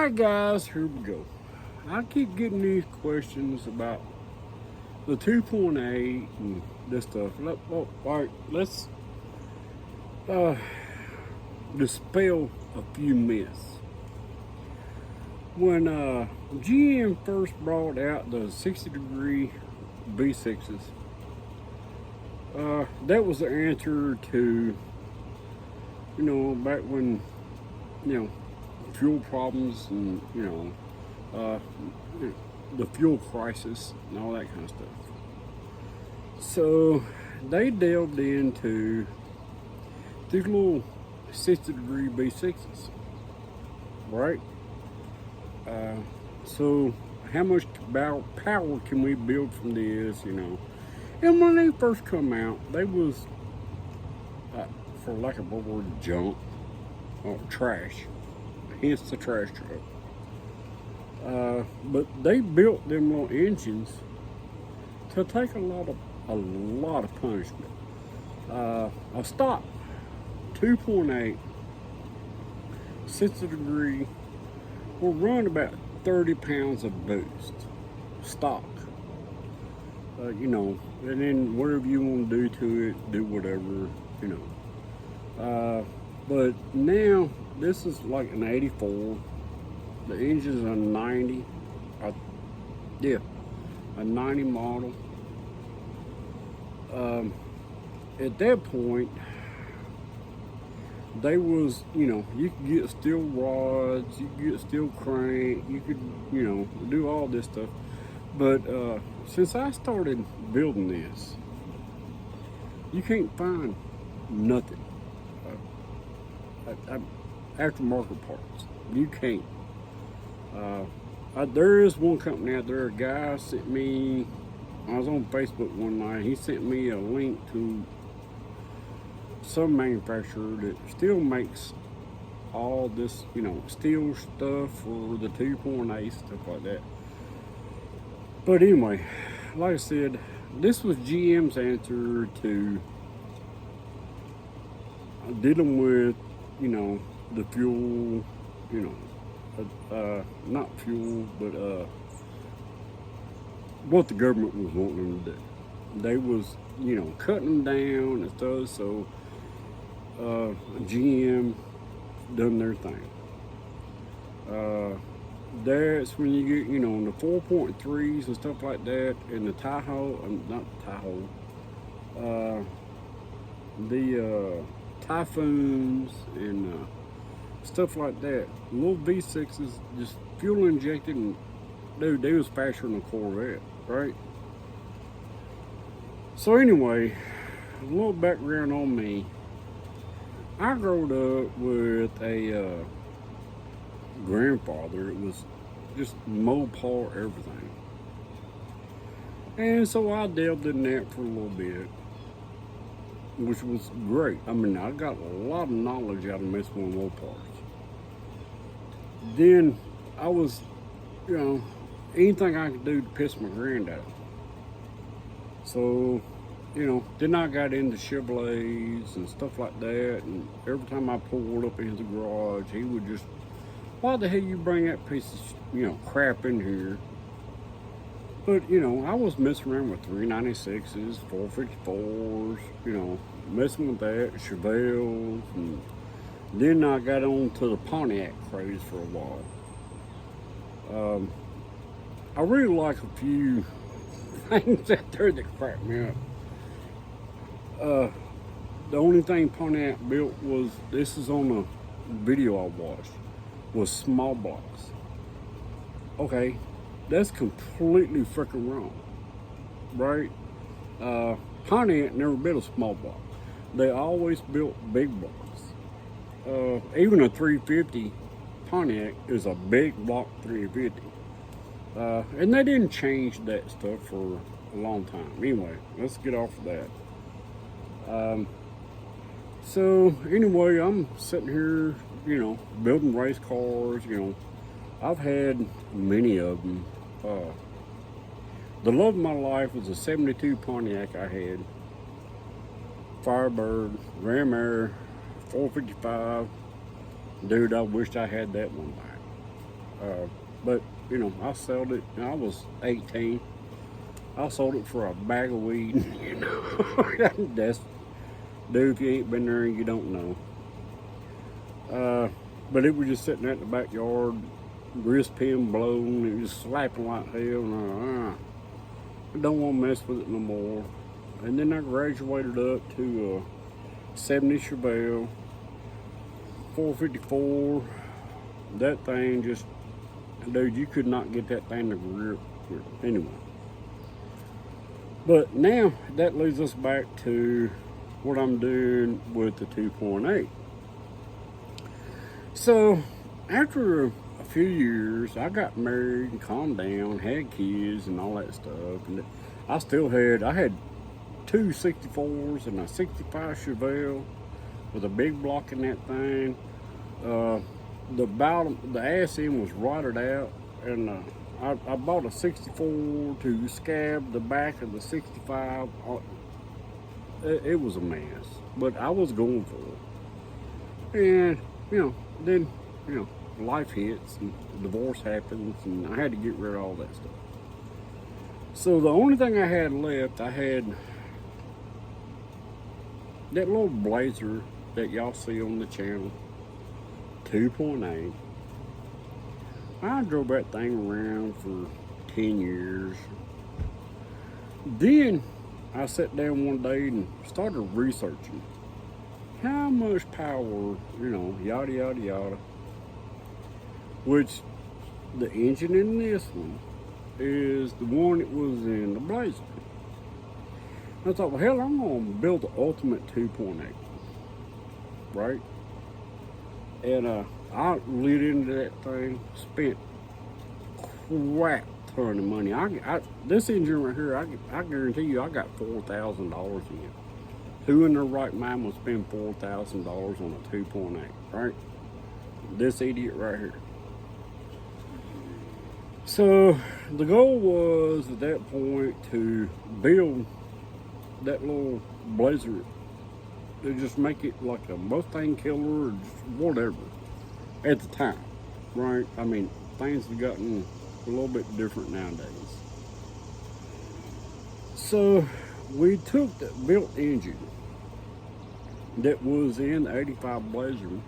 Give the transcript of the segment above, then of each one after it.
Alright guys, here we go. I keep getting these questions about the 2.8 and this stuff. Alright, let's dispel a few myths. When GM first brought out the 60-degree V6s, that was the answer to, back when, fuel problems and, the fuel crisis and all that kind of stuff. So they delved into these little 60-degree V6s, right? So how much power can we build from this, And when they first come out, they was, for lack of a word, junk or trash, hence the trash truck. But they built them little engines to take a lot of punishment. A stock 2.8 60-degree will run about 30 pounds of boost stock. And then whatever you want to do to it, do whatever, but now this is like an 84. The engine's a 90. A 90 model. At that point, they was, you could get steel rods, you could get steel crank, you could, do all this stuff. But since I started building this, you can't find nothing. Aftermarket parts, you can't. There is one company out there. A guy sent me. I was on Facebook one night. He sent me a link to some manufacturer that still makes all this, steel stuff for the 2.8 stuff like that. But anyway, like I said, this was GM's answer to dealing with, the fuel, not fuel, but what the government was wanting them to do. They was, cutting them down and stuff, so GM done their thing. That's when you get, the 4.3s and stuff like that, and the the Typhoons and stuff like that. Little V6s, just fuel injected, and dude, they was faster than a Corvette, right? So anyway, a little background on me. I grew up with a grandfather. It was just Mopar everything, and so I delved in that for a little bit, which was great. I mean, I got a lot of knowledge out of messing with Mopars. Then I was, anything I could do to piss my granddad. So, then I got into Chevrolets and stuff like that, and every time I pulled up into the garage, he would just, why the hell you bring that piece of, crap in here? But, I was messing around with 396s, 454s, messing with that, Chevelles, and then I got on to the Pontiac craze for a while. I really like a few things out there that crack me up. The only thing Pontiac built was, this is on a video I watched, was small blocks. Okay, that's completely freaking wrong, right? Pontiac never built a small block. They always built big blocks. Even a 350 Pontiac is a big block 350. And they didn't change that stuff for a long time. Anyway, let's get off of that. So anyway, I'm sitting here, building race cars. I've had many of them. The love of my life was a 72 Pontiac I had. Firebird, Ram Air, 455. Dude, I wished I had that one back. But you know, I sold it. I was 18. I sold it for a bag of weed. You know, that's dude. If you ain't been there and you don't know. But it was just sitting there in the backyard, wrist pin blown, it was slapping like hell. And I don't want to mess with it no more. And then I graduated up to 70 Chevelle, 454. That thing just, dude, you could not get that thing to grip anyway. But now that leads us back to what I'm doing with the 2.8. So after a few years, I got married and calmed down, had kids and all that stuff. And I had two 64s and a 65 Chevelle with a big block in that thing. The ass end was rotted out, and I bought a 64 to scab the back of the 65. It was a mess, but I was going for it. And then life hits and divorce happens, and I had to get rid of all that stuff. So the only thing I had left, I had that little Blazer that y'all see on the channel, 2.8. I drove that thing around for 10 years. Then I sat down one day and started researching how much power, yada, yada, yada. Which the engine in this one is the one that was in the Blazer. I thought, well, hell, I'm going to build the ultimate 2.8, right? And I lit into that thing, spent crap ton of money. This engine right here, I guarantee you, I got $4,000 in it. Who in their right mind would spend $4,000 on a 2.8, right? This idiot right here. So the goal was at that point to build that little Blazer, to just make it like a Mustang killer or just whatever at the time, right? I mean, things have gotten a little bit different nowadays. So we took that built engine that was in the 85 Blazer,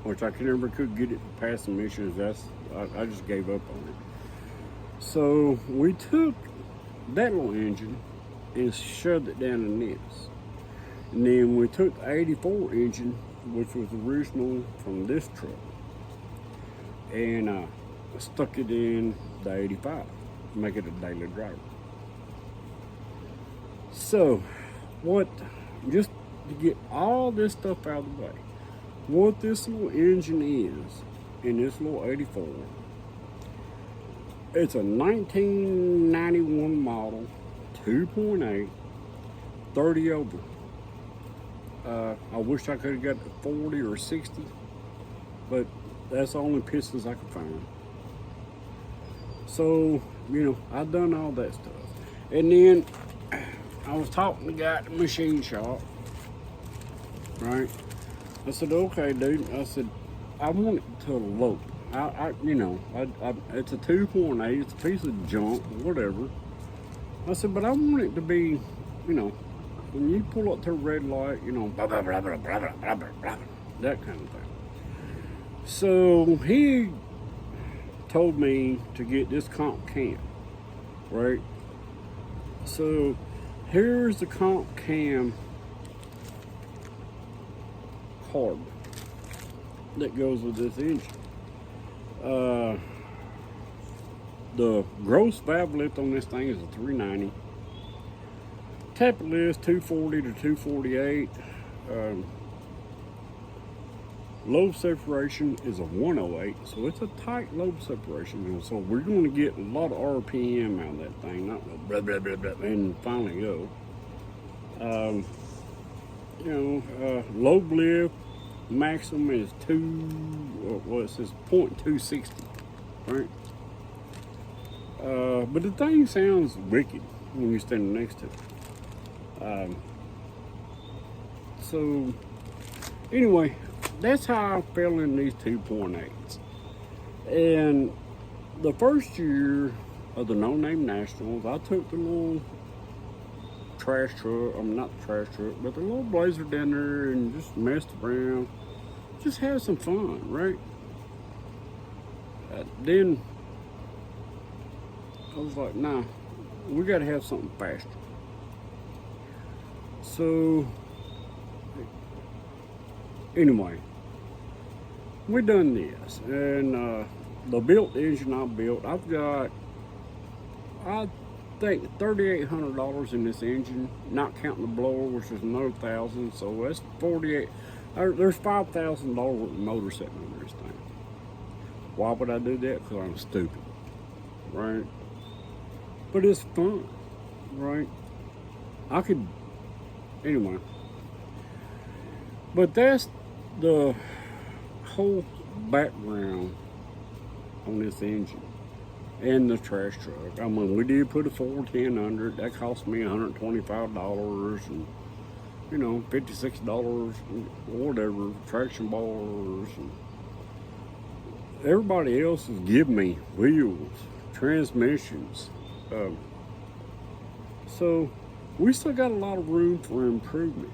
which I never could get it to pass emissions. I just gave up on it. So we took that little engine and shoved it down in this. And then we took the 84 engine, which was original from this truck, and stuck it in the 85, make it a daily driver. So just to get all this stuff out of the way, what this little engine is in this little 84, it's a 1991 model, 2.8, 30 over. I wish I could have got 40 or 60, but that's the only pistons I could find. So, I've done all that stuff. And then I was talking to the guy at the machine shop, right? I said, okay, dude. I said, I want it to lope. It's a 2.8, it's a piece of junk, whatever. I said, but I want it to be, when you pull up to a red light, blah, blah, blah, blah, blah, blah, blah, blah, that kind of thing. So he told me to get this comp cam, right? So here's the comp cam card that goes with this engine. The gross valve lift on this thing is a 390. Tappet lift 240 to 248. Lobe separation is a 108, so it's a tight lobe separation. So we're going to get a lot of RPM out of that thing, not blah blah blah blah, and finally go. Lobe lift maximum is 0.260, right? But the thing sounds wicked when you're standing next to it. So anyway, that's how I fell in these 2.8s. And the first year of the No Name Nationals, I took the little trash truck, not the trash truck, but the little Blazer down there and just messed around. Just had some fun, right? Then I was like, nah, we got to have something faster. So, anyway, we done this, and the built engine I built, I've got, I think, $3,800 in this engine, not counting the blower, which is another $1,000. So that's 48. There's $5,000 worth of motor sitting on this thing. Why would I do that? Because I'm stupid, right? But it's fun, right? I could, anyway. But that's the whole background on this engine and the trash truck. I mean, we did put a 410 under it. That cost me $125 and, you know, $56 or whatever, traction bars. And everybody else is giving me wheels, transmissions. So we still got a lot of room for improvement.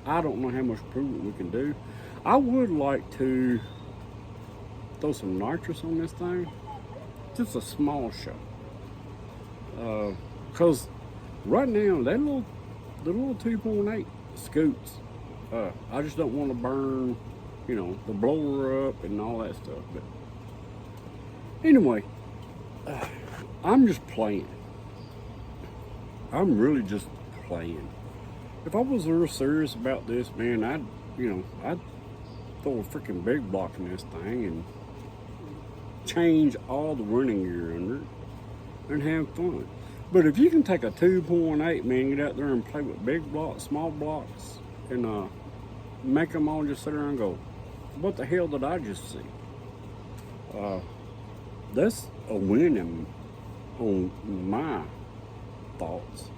I don't know how much improvement we can do. I would like to throw some nitrous on this thing, just a small shot. Because right now, the little 2.8 scoots. I just don't want to burn, you know, the blower up and all that stuff. But anyway, I'm just playing. I'm really just playing. If I was real serious about this, man, I'd throw a freaking big block in this thing and change all the running gear under it and have fun. But if you can take a 2.8, man, get out there and play with big blocks, small blocks, and make them all just sit there and go, what the hell did I just see? That's a win on my thoughts.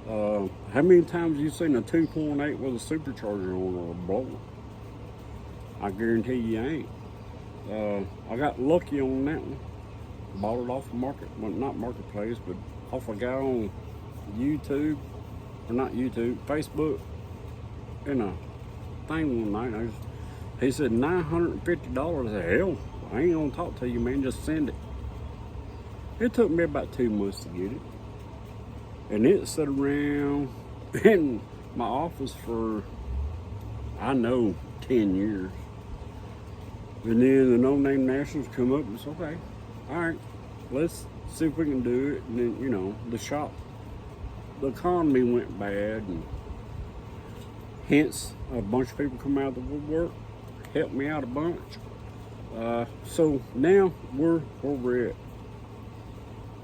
How many times have you seen a 2.8 with a supercharger on or a blower? I guarantee you ain't. I got lucky on that one. Bought it off the not marketplace, but off a guy on YouTube, or not YouTube, Facebook, in a thing one night. He said $950. I said, hell, I ain't gonna talk to you, man. Just send it. It took me about 2 months to get it. And it sat around in my office for, I know, 10 years. And then the No Name Nationals come up and it's okay. All right, let's see if we can do it. And then, you know, the economy went bad, and hence a bunch of people come out of the woodwork, helped me out a bunch. So now we're where we're at.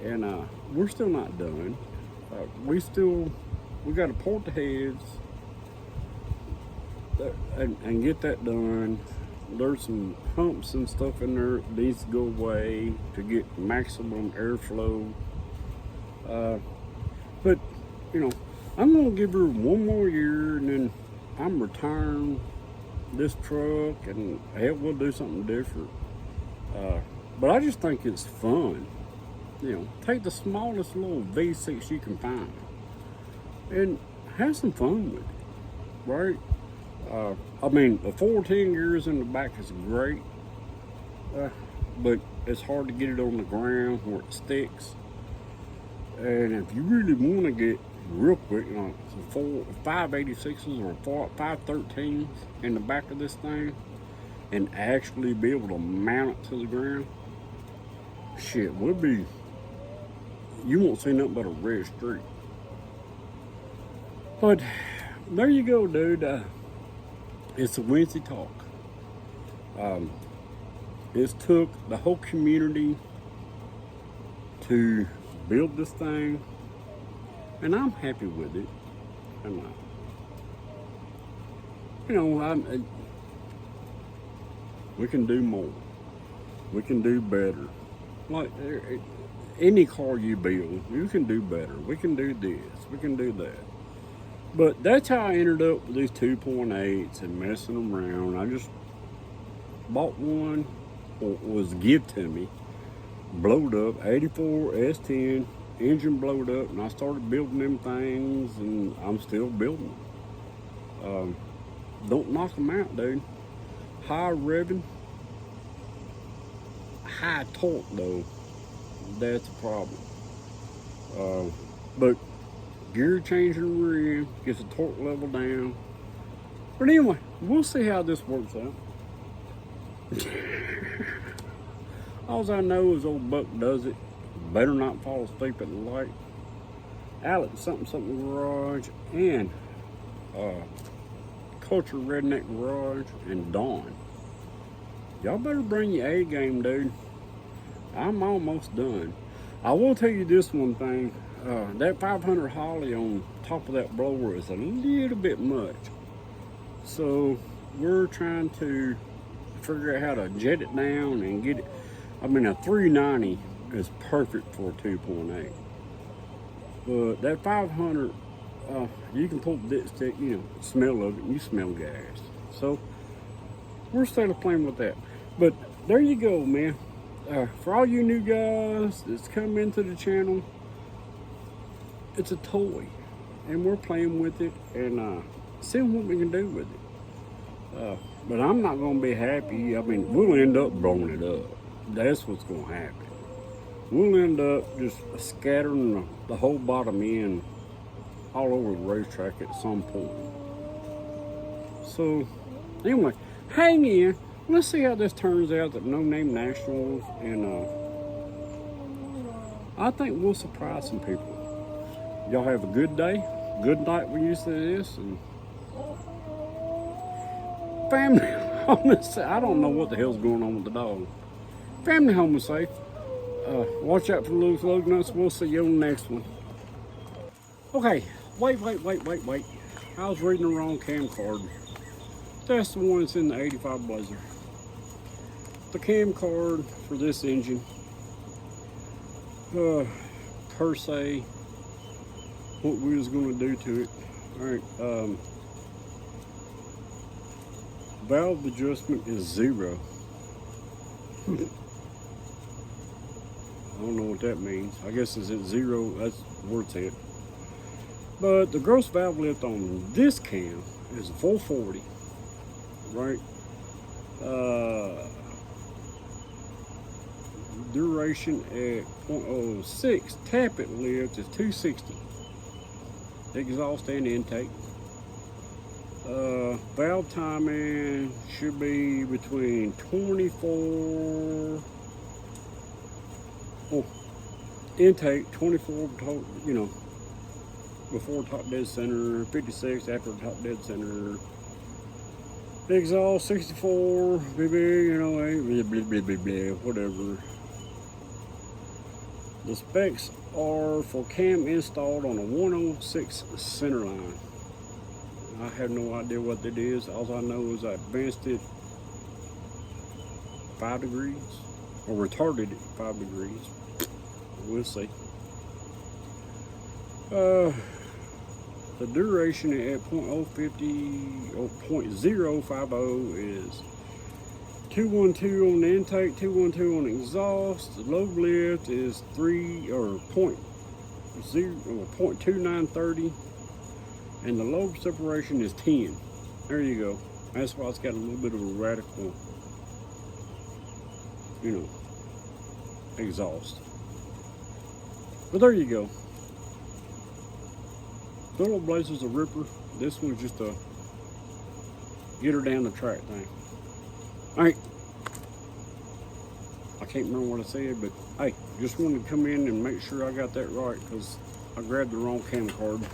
And we're still not done. We got to port the heads and get that done. There's some humps and stuff in there that needs to go away to get maximum airflow. But, you know, I'm going to give her 1 more year, and then I'm retiring this truck, and hell, we'll do something different. But I just think it's fun. You know, take the smallest little V6 you can find and have some fun with it, right? I mean, the 410 gears in the back is great, but it's hard to get it on the ground where it sticks. And if you really want to get real quick, you know, some 586s or 513s in the back of this thing and actually be able to mount it to the ground, shit, you won't see nothing but a red streak. But there you go, dude. It's a Wednesday talk. It's took the whole community to build this thing, and I'm happy with it. And you know, we can do more. We can do better. Like any car you build, you can do better. We can do this. We can do that. But that's how I ended up with these 2.8s and messing around. bought one, or was given to me, blowed up, 84 S10, engine blowed up, and I started building them things, and I'm still building them. Don't knock them out, dude. High revving, high torque though, that's a problem. But gear changing the rear gets the torque level down. But anyway, we'll see how this works out. All I know is old Buck does it. Better not fall asleep at the light. Alex something garage and Culture Redneck Garage and Dawn. Y'all better bring your A game, dude. I'm almost done. I will tell you this one thing. That 500 Holley on top of that blower is a little bit much. So we're trying to figure out how to jet it down and get it. I mean, a 390 is perfect for a 2.8. But that 500, you can pull the dipstick, you know, smell of it, and you smell gas. So we're still playing with that. But there you go, man. For all you new guys that's come into the channel, it's a toy, and we're playing with it and seeing what we can do with it. But I'm not gonna be happy. I mean, we'll end up blowing it up. That's what's gonna happen. We'll end up just scattering the whole bottom end all over the racetrack at some point. So anyway, hang in. Let's see how this turns out at No Name Nationals, and I think we'll surprise some people. Y'all have a good day, good night when you see this, and family home is safe. I don't know what the hell's going on with the dog. Family home is safe. Watch out for the loose lug nuts. We'll see you on the next one. Okay, wait. I was reading the wrong cam card. That's the one that's in the 85 Blazer. The cam card for this engine, per se, what we was going to do to it. All right, valve adjustment is 0. I don't know what that means. I guess it's at 0. That's where it's at. But the gross valve lift on this cam is 440. Right. Duration at 0.06. Tappet lift is 260. Exhaust and intake. Valve timing should be between 24. Intake 24. You know, before top dead center. 56 after top dead center. Exhaust 64, baby, you know, whatever. The specs are for cam installed on a 106 center line. I have no idea what that is. All I know is I advanced it 5 degrees, or retarded it 5 degrees. We'll see. The duration at 0.050 or 0.050 is 212 on the intake, 212 on the exhaust. The load lift is 0.2930, and the load separation is 10. There you go. That's why it's got a little bit of a radical, you know, exhaust. But there you go. The little Blazer's a ripper. This one's just a get her down the track thing. Alright. I can't remember what I said, but hey, just wanted to come in and make sure I got that right, because I grabbed the wrong cam card.